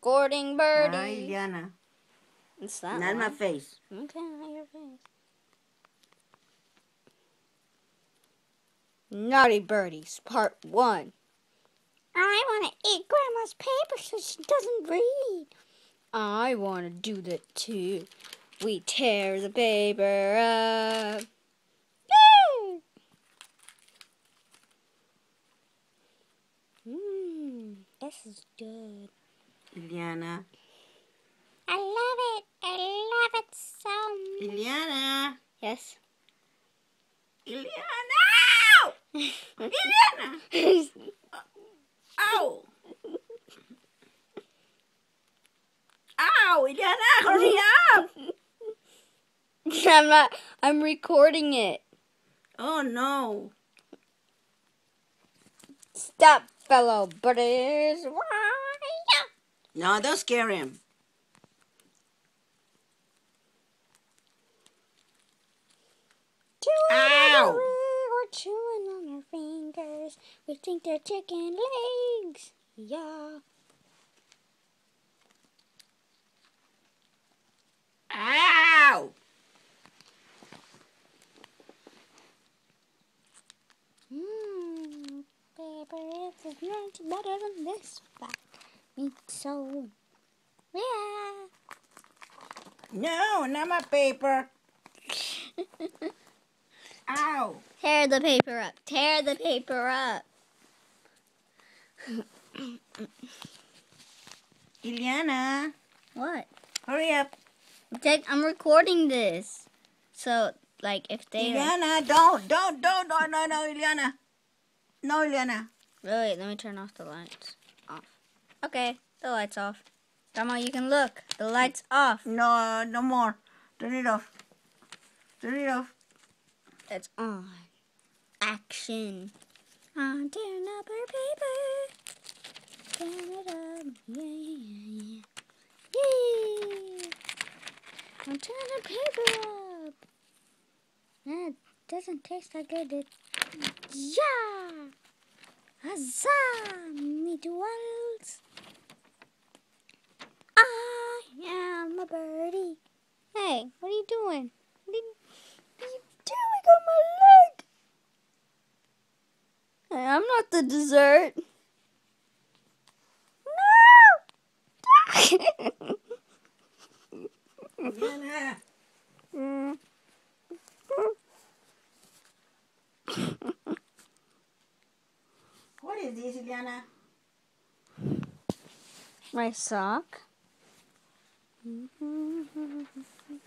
recording, Birdie. Hi, Iliana. It's that Not one. my face. Okay, not your face. Naughty Birdies, Part 1. I want to eat Grandma's paper so she doesn't read. I want to do that too. We tear the paper up. This is good. Iliana. I love it. I love it so much. Iliana. Yes? Iliana! Iliana! Ow! Ow! Iliana, hurry up! I'm recording it. Oh no. Stop, fellow birdies. No, don't scare him. Ow! We're chewing on our fingers. We think they're chicken legs. Yeah. Ow! Paper is much better than this fact. So, yeah. No, not my paper. Ow! Tear the paper up. Tear the paper up. Iliana, What? hurry up. I'm recording this. So, like, if they... Iliana, don't, no, Iliana. No, Iliana. Wait, let me turn off the lights. Off. Okay, the light's off. Grandma, you can look. The light's off. No, no more. Turn it off. Turn it off. It's on. Action. I'm tearing up her paper. Tearing it up. Yeah. Yay. I'm tearing the paper up. That doesn't taste like good. Yeah. Huzzah. Meet worlds. I am a birdie. Hey, what are you doing? What are you doing on my leg? Hey, I'm not the dessert. No! Iliana. What is this, Iliana? My sock.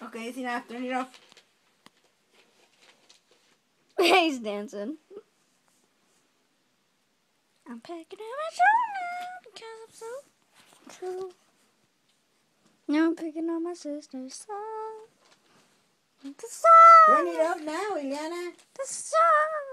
Okay, it's enough. Turn it off. He's dancing. I'm picking up my sock now because I'm so cool. Now I'm picking up my sister's sock. The sock. Turn it off now, Iliana. The sock.